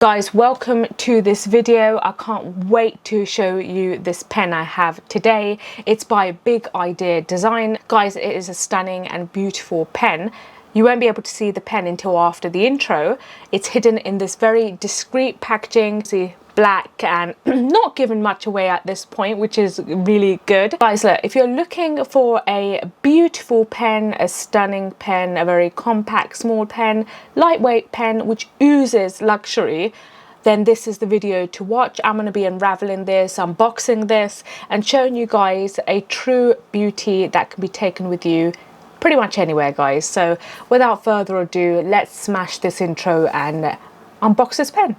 Guys, welcome to this video. I can't wait to show you this pen I have today. It's by Big Idea Design. Guys, it is a stunning and beautiful pen. You won't be able to see the pen until after the intro. It's hidden in this very discreet packaging. See, black and not giving much away at this point, which is really good. Guys, look, if you're looking for a beautiful pen, a stunning pen, a very compact small pen, lightweight pen which oozes luxury, then this is the video to watch. I'm going to be unraveling this, unboxing this, and showing you guys a true beauty that can be taken with you pretty much anywhere, guys. So without further ado, let's smash this intro and unbox this pen.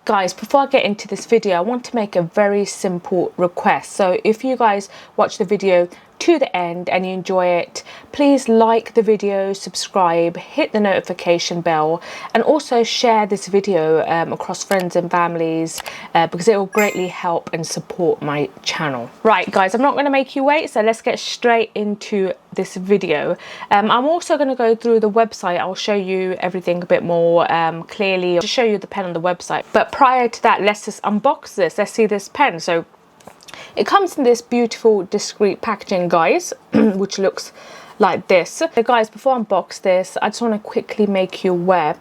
Guys, before I get into this video, I want to make a very simple request. So if you guys watch the video to the end and you enjoy it, please like the video, subscribe, hit the notification bell, and also share this video across friends and families because it will greatly help and support my channel. Right guys, I'm not going to make you wait, so let's get straight into this video. I'm also going to go through the website. I'll show you everything a bit more clearly to show you the pen on the website. But prior to that, let's just unbox this. Let's see this pen. So it comes in this beautiful discreet packaging, guys, which looks like this. So guys, before I unbox this, I just want to quickly make you aware,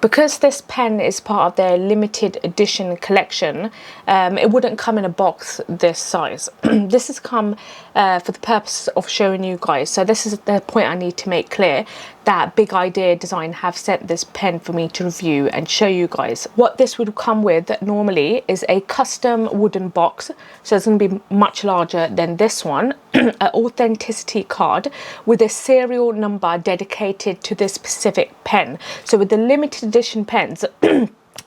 because this pen is part of their limited edition collection, it wouldn't come in a box this size. This has come for the purpose of showing you guys. So this is the point I need to make clear, that Big Idea Design have sent this pen for me to review and show you guys. What this would come with normally is a custom wooden box. So it's going to be much larger than this one. An authenticity card with a serial number dedicated to this specific pen. So with the limited edition pens,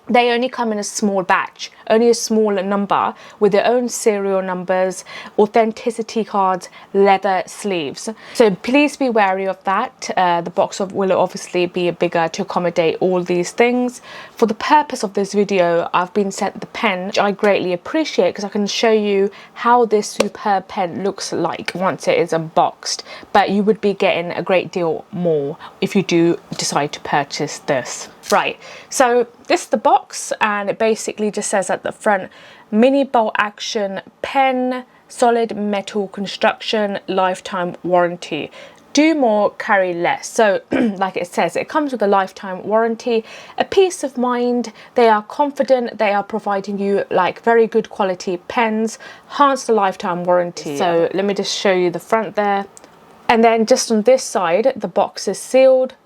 they only come in a small batch, only a smaller number with their own serial numbers, authenticity cards, leather sleeves. So please be wary of that. The box will obviously be bigger to accommodate all these things. For the purpose of this video, I've been sent the pen, which I greatly appreciate because I can show you how this superb pen looks like once it is unboxed. But you would be getting a great deal more if you do decide to purchase this. Right, so this is the box, and it basically just says at the front, mini bolt action pen, solid metal construction, lifetime warranty. Do more, carry less. So like it says, it comes with a lifetime warranty, a peace of mind. They are confident they are providing you like very good quality pens, hence the lifetime warranty. So let me just show you the front there. And then just on this side, the box is sealed.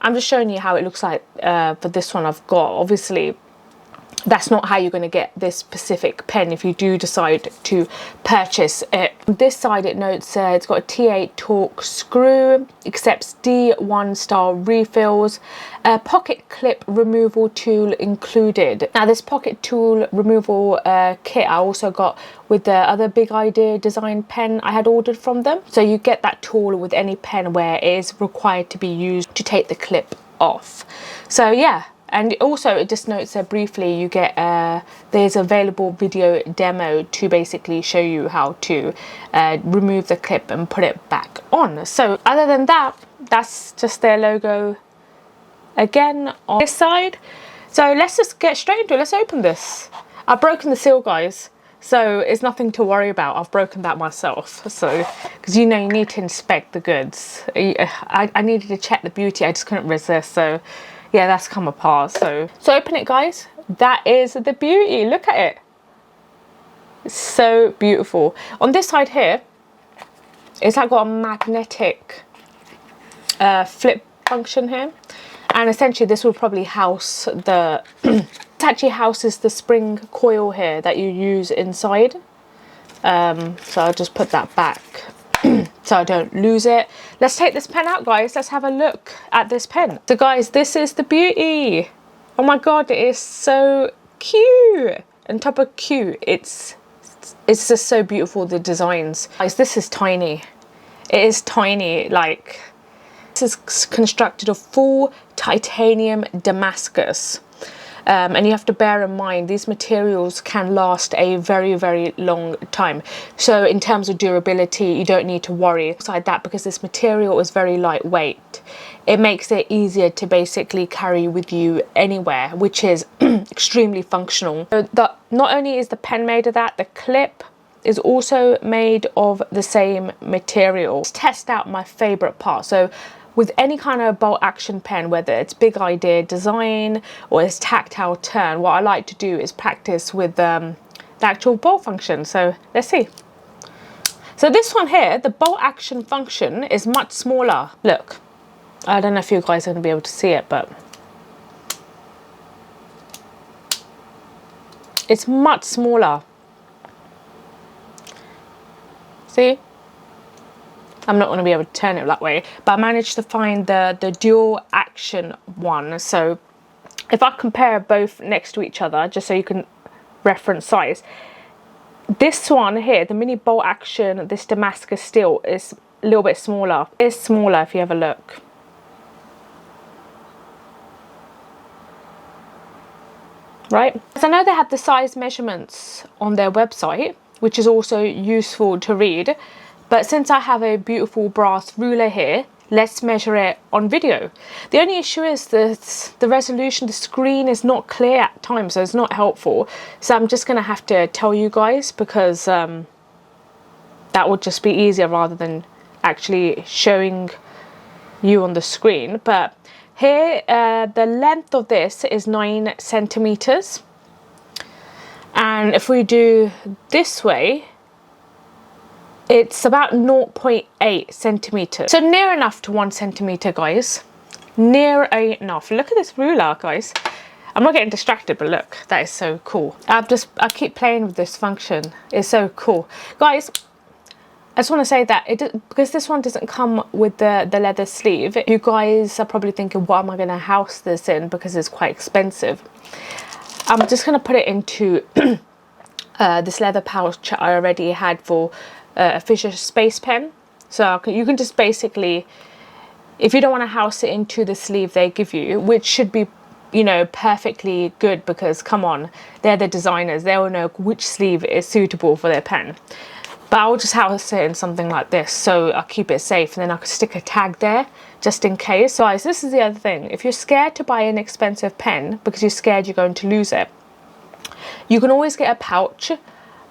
I'm just showing you how it looks like for this one I've got. Obviously, that's not how you're going to get this specific pen if you do decide to purchase it. On this side it notes it's got a T8 torque screw, accepts D1 style refills, a pocket clip removal tool included. Now this pocket tool removal kit I also got with the other Big Idea Design pen I had ordered from them. So you get that tool with any pen where it is required to be used to take the clip off. So yeah. And also it just notes there briefly, you get there's available video demo to basically show you how to remove the clip and put it back on. So other than that, that's just their logo again on this side. So let's just get straight into it. Let's open this. I've broken the seal, guys, so it's nothing to worry about. I've broken that myself. So because you know you need to inspect the goods. I needed to check the beauty. I just couldn't resist. So yeah, that's come apart. So open it, guys. That is the beauty. Look at it. It's so beautiful. On this side here, it's like got a magnetic flip function here. And essentially this will probably house the, it actually houses the spring coil here that you use inside. So I'll just put that back so I don't lose it. Let's take this pen out, guys. Let's have a look at this pen. So guys, this is the beauty. Oh my god, it is so cute. On top of cute, it's just so beautiful, the designs. Guys, this is tiny. It is tiny. Like, this is constructed of full titanium Damascus. And you have to bear in mind these materials can last a very, very long time. So in terms of durability, you don't need to worry beside that, because this material is very lightweight. It makes it easier to basically carry with you anywhere, which is extremely functional. So not only is the pen made of that, the clip is also made of the same material. Let's test out my favorite part. So with any kind of bolt action pen, whether it's big idea design or it's tactile turn, what I like to do is practice with the actual bolt function. So let's see. So this one here, the bolt action function is much smaller. Look, I don't know if you guys are going to be able to see it, but it's much smaller. See? I'm not going to be able to turn it that way, but I managed to find the dual action one. So if I compare both next to each other, just so you can reference size, this one here, the mini bolt action, this Damascus steel, is a little bit smaller. It's smaller if you have a look. Right? So I know they have the size measurements on their website, which is also useful to read. But since I have a beautiful brass ruler here, let's measure it on video. The only issue is that the resolution, the screen is not clear at times, so it's not helpful. So I'm just going to have to tell you guys, because that would just be easier rather than actually showing you on the screen. But here, the length of this is 9 centimeters. And if we do this way, it's about 0.8 centimeters. So near enough to 1 centimeter, guys. Near enough. Look at this ruler, guys. I'm not getting distracted, but look, that is so cool. I keep playing with this function. It's so cool. Guys, I just want to say that because this one doesn't come with the leather sleeve, you guys are probably thinking, what am I going to house this in, because it's quite expensive. I'm just going to put it into this leather pouch I already had for a Fisher Space pen. So you can just basically, if you don't want to house it into the sleeve they give you, which should be, you know, perfectly good, because come on, they're the designers, they will know which sleeve is suitable for their pen. But I'll just house it in something like this, so I'll keep it safe, and then I can stick a tag there just in case. So guys, this is the other thing. If you're scared to buy an expensive pen because you're scared you're going to lose it, you can always get a pouch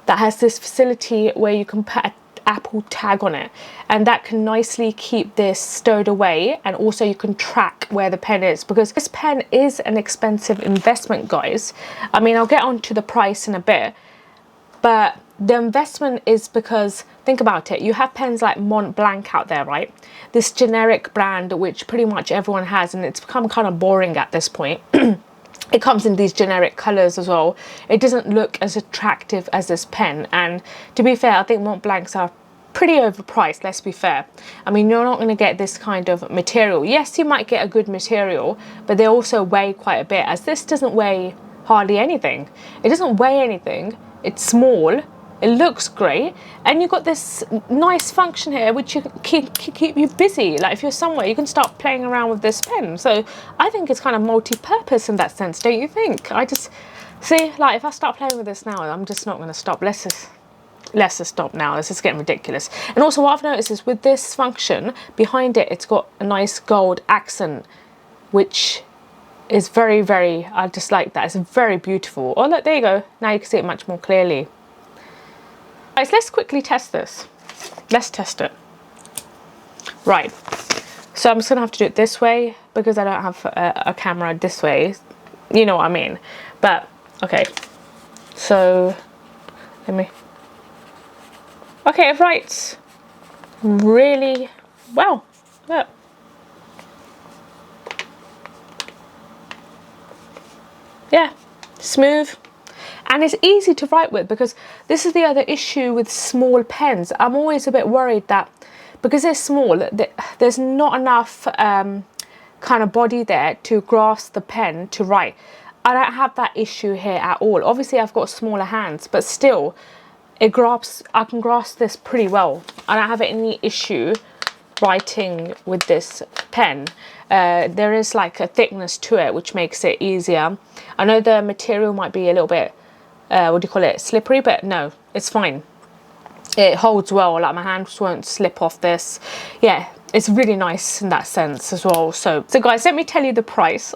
that has this facility where you can put an Apple tag on it, and that can nicely keep this stowed away, and also you can track where the pen is, because this pen is an expensive investment, guys. I mean, I'll get on to the price in a bit, but the investment is because, think about it, you have pens like Mont Blanc out there, right? This generic brand which pretty much everyone has, and it's become kind of boring at this point. It comes in these generic colours as well. It doesn't look as attractive as this pen, and to be fair, I think Mont Blancs are pretty overpriced, let's be fair. I mean, you're not going to get this kind of material. Yes, you might get a good material, but they also weigh quite a bit, as this doesn't weigh hardly anything. It doesn't weigh anything. It's small. It looks great, and you've got this nice function here which you keep you busy. Like if you're somewhere, you can start playing around with this pen. So I think it's kind of multi-purpose in that sense, don't you think? I just see, like, if I start playing with this now, I'm just not going to stop. Let's just stop now. This is getting ridiculous. And also what I've noticed is with this function behind it, it's got a nice gold accent, which is very, very, I just like that. It's very beautiful. Oh look, there you go. Now you can see it much more clearly. Guys, let's quickly test this. Let's test it. Right, so I'm just gonna have to do it this way because I don't have a camera this way, you know what I mean. But okay, so let me, okay, it writes really well. Look, yeah, smooth. And it's easy to write with, because this is the other issue with small pens. I'm always a bit worried that because they're small, there's not enough kind of body there to grasp the pen to write. I don't have that issue here at all. Obviously, I've got smaller hands, but still, I can grasp this pretty well. I don't have any issue writing with this pen. There is like a thickness to it which makes it easier. I know the material might be a little bit what do you call it, slippery, but no, it's fine. It holds well, like my hands won't slip off this. Yeah, it's really nice in that sense as well. So guys, let me tell you the price.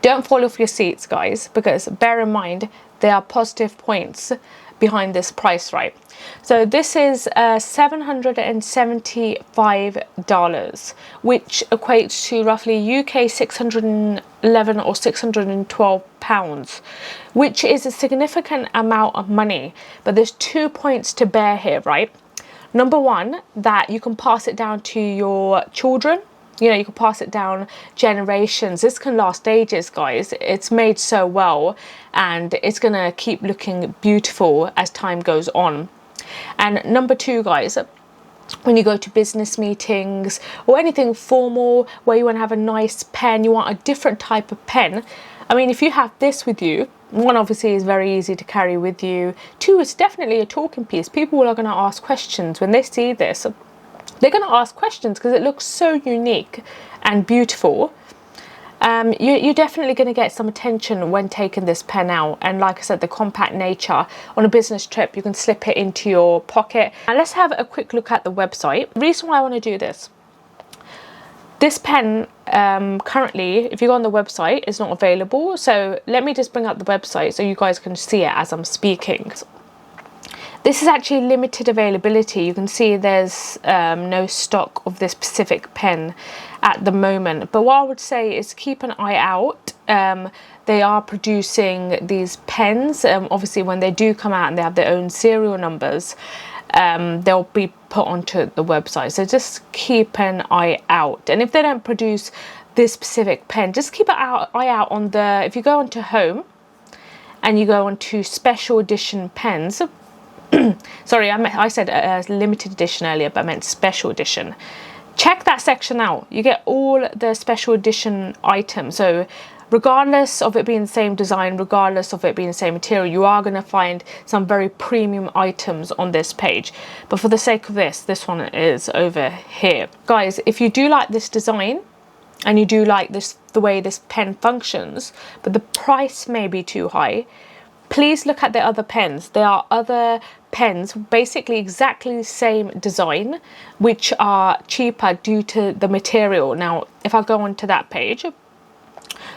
Don't fall off your seats, guys, because bear in mind there are positive points behind this price, right? So this is $775, which equates to roughly UK 611 or 612 pounds, which is a significant amount of money. But there's 2 points to bear here, right? Number one, that you can pass it down to your children. You know, you can pass it down generations. This can last ages, guys. It's made so well, and it's gonna keep looking beautiful as time goes on. And number two, guys, when you go to business meetings or anything formal where you want to have a nice pen, you want a different type of pen. I mean, if you have this with you, one, obviously is very easy to carry with you. Two, it's definitely a talking piece. People are going to ask questions when they see this. They're going to ask questions because it looks so unique and beautiful. You're definitely going to get some attention when taking this pen out. And like I said, the compact nature, on a business trip, you can slip it into your pocket. And let's have a quick look at the website. The reason why I want to do this pen currently, if you go on the website, is not available. So let me just bring up the website so you guys can see it as I'm speaking. This is actually limited availability. You can see there's no stock of this specific pen at the moment. But what I would say is keep an eye out. They are producing these pens. Obviously, when they do come out and they have their own serial numbers, they'll be put onto the website. So just keep an eye out. And if they don't produce this specific pen, just keep an eye out on the, if you go onto home and you go onto special edition pens, sorry, I said limited edition earlier, but I meant special edition. Check that section out. You get all the special edition items. So regardless of it being the same design, regardless of it being the same material, you are going to find some very premium items on this page. But for the sake of this one is over here. Guys, if you do like this design and you do like this, the way this pen functions, but the price may be too high, please look at the other pens. There are other pens, basically exactly the same design, which are cheaper due to the material. Now, if I go onto that page,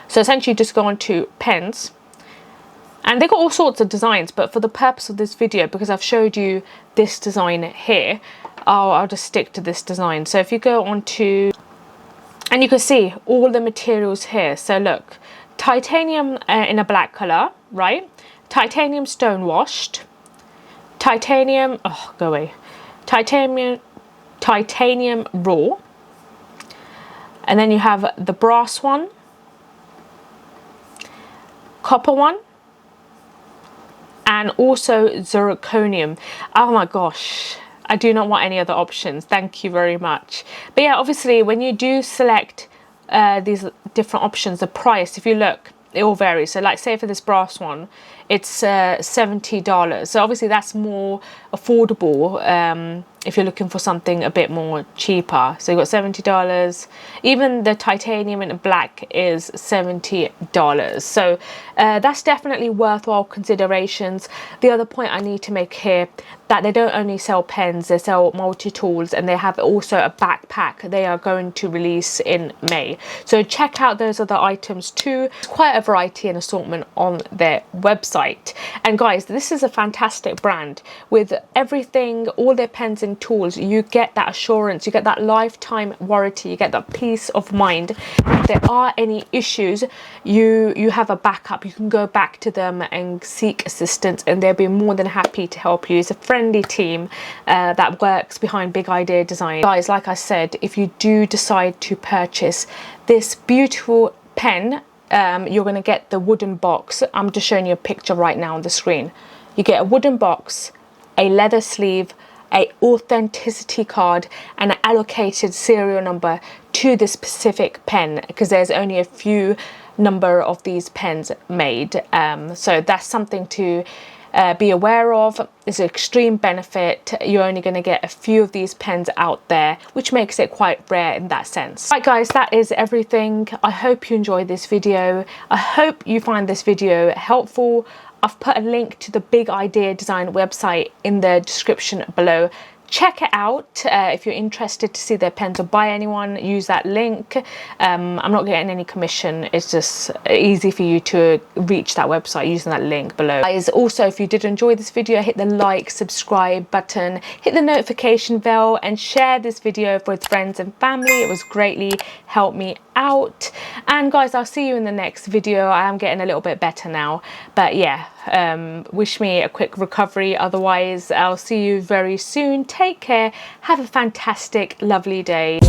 so essentially just go on to pens, and they got all sorts of designs, but for the purpose of this video, because I've showed you this design here, I'll just stick to this design. So if you go on to, and you can see all the materials here. So look, titanium in a black color, right? Titanium stone washed, titanium, oh, go away, titanium raw, and then you have the brass one, copper one, and also zirconium. Oh my gosh, I do not want any other options, thank you very much. But yeah, obviously when you do select these different options, the price, if you look, it all varies. So like say for this brass one, it's $70. So obviously that's more affordable if you're looking for something a bit more cheaper. So you've got $70. Even the titanium in black is $70. So that's definitely worthwhile considerations. The other point I need to make here, that they don't only sell pens, they sell multi-tools, and they have also a backpack they are going to release in May. So check out those other items too. There's quite a variety and assortment on their website. And guys, this is a fantastic brand. With everything, all their pens and tools, you get that assurance, you get that lifetime warranty, you get that peace of mind. If there are any issues, you have a backup. You can go back to them and seek assistance, and they'll be more than happy to help you. It's a friendly team that works behind Big Idea Design. Guys, like I said, if you do decide to purchase this beautiful pen, you're going to get the wooden box. I'm just showing you a picture right now on the screen. You get a wooden box, a leather sleeve, a authenticity card, and an allocated serial number to the specific pen, because there's only a few number of these pens made. So that's something to be aware of. It's an extreme benefit. You're only going to get a few of these pens out there, which makes it quite rare in that sense. Right guys, that is everything. I hope you enjoyed this video. I hope you find this video helpful. I've put a link to the Big Idea Design website in the description below. Check it out if you're interested to see their pens or buy anyone. Use that link. I'm not getting any commission. It's just easy for you to reach that website using that link below. Guys, also, if you did enjoy this video, hit the like, subscribe button, hit the notification bell, and share this video with friends and family. It was greatly helped me out. And guys, I'll see you in the next video. I am getting a little bit better now, but yeah, wish me a quick recovery. Otherwise, I'll see you very soon. Take care. Have a fantastic, lovely day.